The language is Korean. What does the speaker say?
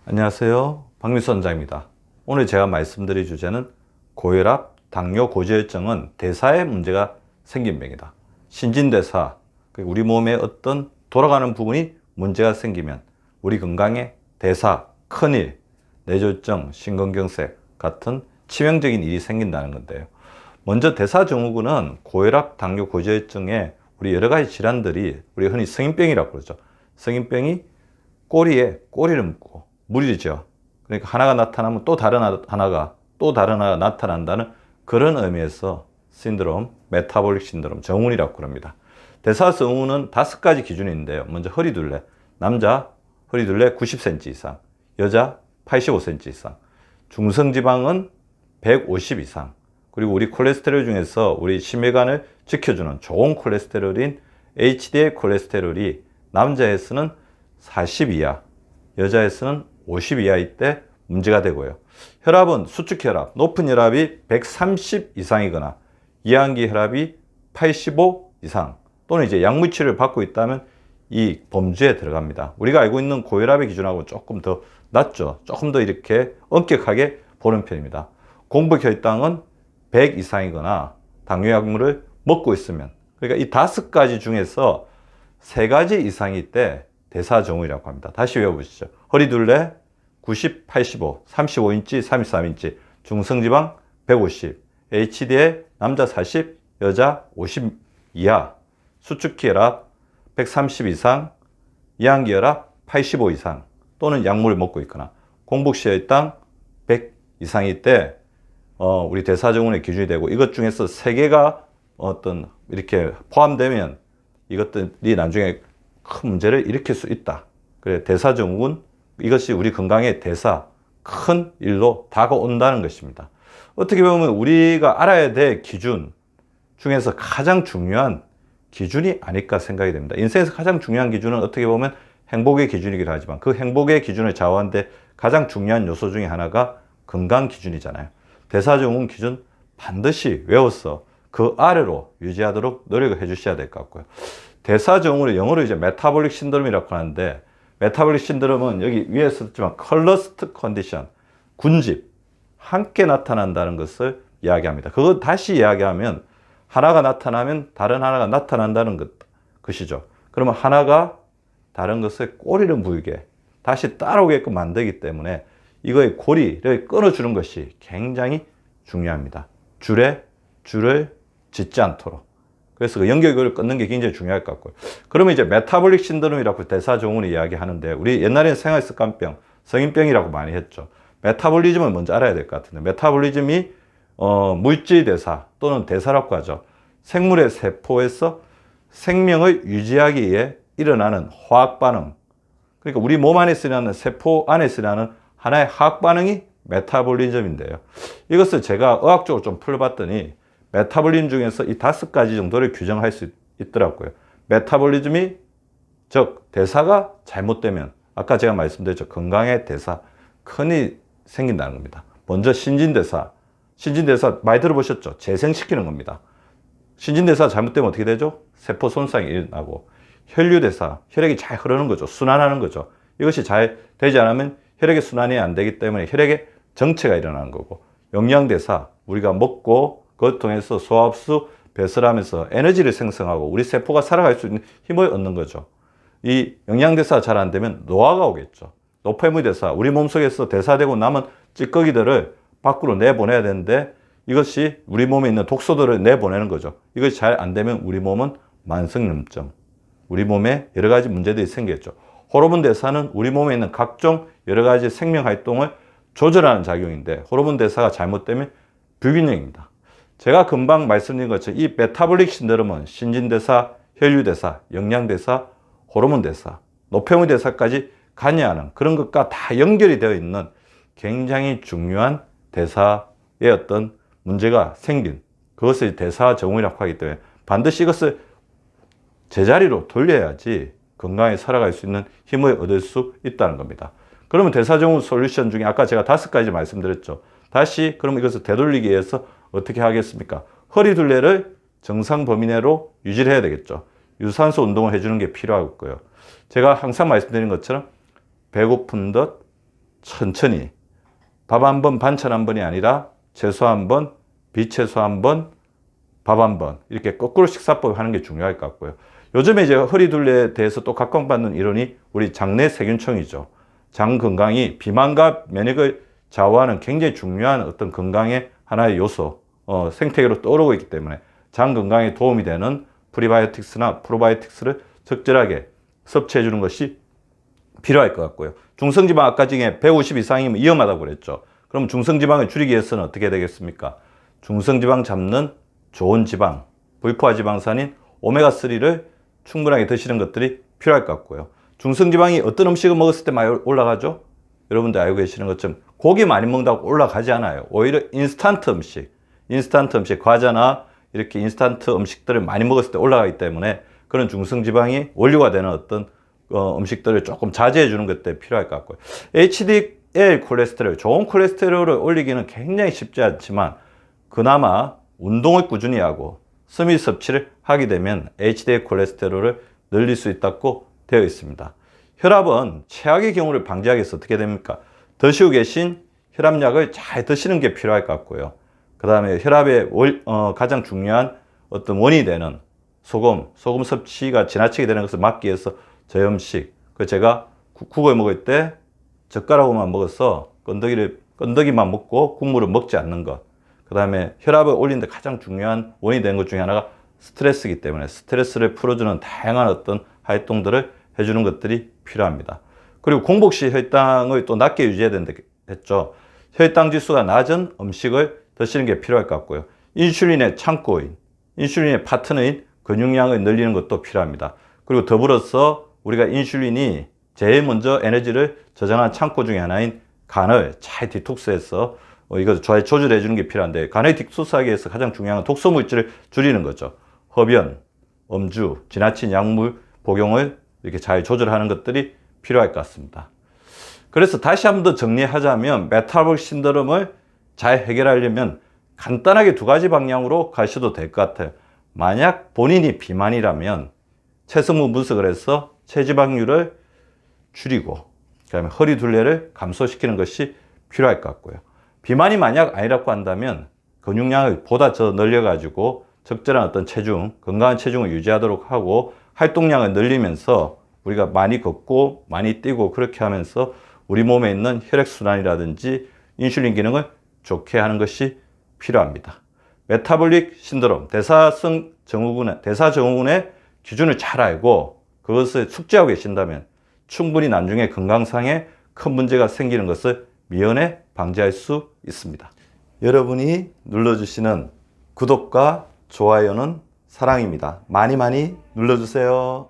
안녕하세요. 박미수 원장입니다. 오늘 제가 말씀드릴 주제는 고혈압, 당뇨, 고지혈증은 대사에 문제가 생긴 병이다. 신진대사, 우리 몸의 어떤 돌아가는 부분이 문제가 생기면 우리 건강에 대사, 큰일, 뇌졸중, 심근경색 같은 치명적인 일이 생긴다는 건데요. 먼저 대사증후군은 고혈압, 당뇨, 고지혈증의 우리 여러 가지 질환들이 우리 흔히 성인병이라고 그러죠. 성인병이 꼬리에 꼬리를 묶고 물이죠. 그러니까 하나가 나타나면 또 다른 하나가 나타난다는 그런 의미에서 신드롬, 메타볼릭 신드롬, 정훈이라고 그럽니다. 대사증후군은 5가지 기준이 있는데요. 먼저 허리둘레, 남자 허리둘레 90cm 이상, 여자 85cm 이상, 중성지방은 150 이상, 그리고 우리 콜레스테롤 중에서 우리 심혈관을 지켜주는 좋은 콜레스테롤인 HDL 콜레스테롤이 남자에서는 40 이하, 여자에서는 50 이하일 때 문제가 되고요. 혈압은 수축혈압, 높은 혈압이 130 이상이거나 이항기 혈압이 85 이상 또는 이제 약물치료를 받고 있다면 이 범주에 들어갑니다. 우리가 알고 있는 고혈압의 기준하고 조금 더 낮죠. 조금 더 이렇게 엄격하게 보는 편입니다. 공복혈당은 100 이상이거나 당뇨 약물을 먹고 있으면, 그러니까 이 5가지 중에서 3가지 이상일 때 대사증후군이라고 합니다. 다시 외워보시죠. 허리둘레 90, 85, 35인치, 33인치, 중성지방 150, HDL 남자 40, 여자 50 이하, 수축기혈압 130 이상, 이항기혈압 85 이상 또는 약물을 먹고 있거나 공복혈당 100 이상일 때 우리 대사증후군의 기준이 되고, 이것 중에서 3개가 어떤 이렇게 포함되면 이것들이 나중에 큰 문제를 일으킬 수 있다. 그래, 대사증후군, 이것이 우리 건강에 큰 일로 다가온다는 것입니다. 어떻게 보면 우리가 알아야 될 기준 중에서 가장 중요한 기준이 아닐까 생각이 됩니다. 인생에서 가장 중요한 기준은 어떻게 보면 행복의 기준이기도 하지만 그 행복의 기준을 좌우하는데 가장 중요한 요소 중에 하나가 건강 기준이잖아요. 대사증후군 기준 반드시 외워서 그 아래로 유지하도록 노력을 해 주셔야 될 것 같고요. 대사증후군을 영어로 이제 메타볼릭 신드롬이라고 하는데, 메타볼릭 신드롬은 여기 위에 썼지만 클러스트 컨디션, 군집, 함께 나타난다는 것을 이야기합니다. 그거 다시 이야기하면 하나가 나타나면 다른 하나가 나타난다는 것이죠. 그러면 하나가 다른 것을 꼬리를 물게 다시 따라오게끔 만들기 때문에 이거의 고리를 끊어주는 것이 굉장히 중요합니다. 줄을 짓지 않도록. 그래서 그 연결고리를 끊는 게 굉장히 중요할 것 같고요. 그러면 이제 메타볼릭 신드롬이라고 대사증후군을 이야기하는데, 우리 옛날에는 생활습관병, 성인병이라고 많이 했죠. 메타볼리즘을 먼저 알아야 될 것 같은데, 메타볼리즘이 물질 대사 또는 대사라고 하죠. 생물의 세포에서 생명을 유지하기 위해 일어나는 화학 반응. 그러니까 우리 몸 안에서 일어나는, 세포 안에서 일어나는 하나의 화학 반응이 메타볼리즘인데요. 이것을 제가 의학적으로 좀 풀어봤더니 메타볼리즘 중에서 이 5가지 정도를 규정할 수 있더라고요. 메타볼리즘이, 즉 대사가 잘못되면 아까 제가 말씀드렸죠. 건강의 대사, 큰일이 생긴다는 겁니다. 먼저 신진대사 많이 들어보셨죠? 재생시키는 겁니다. 신진대사 잘못되면 어떻게 되죠? 세포 손상이 일어나고, 혈류대사, 혈액이 잘 흐르는 거죠. 순환하는 거죠. 이것이 잘 되지 않으면 혈액의 순환이 안 되기 때문에 혈액의 정체가 일어나는 거고, 영양대사, 우리가 먹고 그걸 통해서 소화흡수, 배설하면서 에너지를 생성하고 우리 세포가 살아갈 수 있는 힘을 얻는 거죠. 이 영양대사가 잘 안 되면 노화가 오겠죠. 노폐물대사, 우리 몸속에서 대사되고 남은 찌꺼기들을 밖으로 내보내야 되는데 이것이 우리 몸에 있는 독소들을 내보내는 거죠. 이것이 잘 안 되면 우리 몸은 만성염증, 우리 몸에 여러 가지 문제들이 생겼죠. 호르몬 대사는 우리 몸에 있는 각종 여러 가지 생명 활동을 조절하는 작용인데, 호르몬 대사가 잘못되면 불균형입니다. 제가 금방 말씀드린 것처럼 이 메타볼릭 신드롬은 신진대사, 혈류대사, 영양대사, 호르몬대사, 노폐물대사까지 관여하는 그런 것과 다 연결이 되어 있는 굉장히 중요한 대사의 어떤 문제가 생긴, 그것을 대사증후군이라고 하기 때문에 반드시 이것을 제자리로 돌려야지 건강하게 살아갈 수 있는 힘을 얻을 수 있다는 겁니다. 그러면 대사증후군 솔루션 중에 아까 제가 5가지 말씀드렸죠. 다시 그럼 이것을 되돌리기 위해서 어떻게 하겠습니까? 허리둘레를 정상 범위 내로 유지를 해야 되겠죠. 유산소 운동을 해주는 게 필요하고요. 제가 항상 말씀드린 것처럼 배고픈 듯 천천히 밥 한 번, 반찬 한 번이 아니라 채소 한 번, 비채소 한 번, 밥 한 번 이렇게 거꾸로 식사법 하는 게 중요할 것 같고요. 요즘에 이제 허리둘레에 대해서 또 각광받는 이론이 우리 장내 세균총이죠. 장 건강이 비만과 면역을 좌우하는 굉장히 중요한 어떤 건강의 하나의 요소, 생태계로 떠오르고 있기 때문에 장 건강에 도움이 되는 프리바이오틱스나 프로바이오틱스를 적절하게 섭취해 주는 것이 필요할 것 같고요. 중성지방 아까 중에 150 이상이면 위험하다고 그랬죠. 그럼 중성지방을 줄이기 위해서는 어떻게 되겠습니까? 중성지방 잡는 좋은 지방, 불포화 지방산인 오메가3를 충분하게 드시는 것들이 필요할 것 같고요. 중성지방이 어떤 음식을 먹었을 때 많이 올라가죠? 여러분들 알고 계시는 것처럼 고기 많이 먹는다고 올라가지 않아요. 오히려 인스턴트 음식, 과자나 이렇게 인스턴트 음식들을 많이 먹었을 때 올라가기 때문에 그런 중성지방이 원료가 되는 어떤 음식들을 조금 자제해 주는 것들이 필요할 것 같고요. HDL 콜레스테롤, 좋은 콜레스테롤을 올리기는 굉장히 쉽지 않지만 그나마 운동을 꾸준히 하고 스미 섭취를 하게 되면 HDL 콜레스테롤을 늘릴 수 있다고 되어 있습니다. 혈압은 최악의 경우를 방지하기 위해서 어떻게 됩니까? 드시고 계신 혈압약을 잘 드시는 게 필요할 것 같고요. 그 다음에 혈압의 가장 중요한 어떤 원인이 되는 소금 섭취가 지나치게 되는 것을 막기 위해서 저염식, 제가 국을 먹을 때 젓가락으로만 먹어서 건더기만 먹고 국물을 먹지 않는 것. 그 다음에 혈압을 올리는데 가장 중요한 원인이 되는 것 중에 하나가 스트레스이기 때문에 스트레스를 풀어주는 다양한 어떤 활동들을 해주는 것들이 필요합니다. 그리고 공복 시 혈당을 또 낮게 유지해야 된다 했죠. 혈당 지수가 낮은 음식을 드시는 게 필요할 것 같고요. 인슐린의 창고인, 인슐린의 파트너인 근육량을 늘리는 것도 필요합니다. 그리고 더불어서 우리가 인슐린이 제일 먼저 에너지를 저장하는 창고 중에 하나인 간을 잘 디톡스해서 이것을 잘 조절해 주는 게 필요한데, 간을 디톡스하기 위해서 가장 중요한 건 독소 물질을 줄이는 거죠. 흡연, 음주, 지나친 약물 복용을 이렇게 잘 조절하는 것들이 필요할 것 같습니다. 그래서 다시 한 번 더 정리하자면 메타볼릭 신드롬을 잘 해결하려면 간단하게 두 가지 방향으로 가셔도 될 것 같아요. 만약 본인이 비만이라면 체성분 분석을 해서 체지방률을 줄이고 그다음에 허리 둘레를 감소시키는 것이 필요할 것 같고요. 비만이 만약 아니라고 한다면 근육량을 보다 더 늘려가지고 적절한 어떤 체중, 건강한 체중을 유지하도록 하고 활동량을 늘리면서 우리가 많이 걷고 많이 뛰고 그렇게 하면서 우리 몸에 있는 혈액순환이라든지 인슐린 기능을 좋게 하는 것이 필요합니다. 메타볼릭 신드롬, 대사증후군의 기준을 잘 알고 그것을 숙지하고 계신다면 충분히 나중에 건강상에 큰 문제가 생기는 것을 미연에 방지할 수 있습니다. 여러분이 눌러주시는 구독과 좋아요는 사랑입니다. 많이 눌러주세요.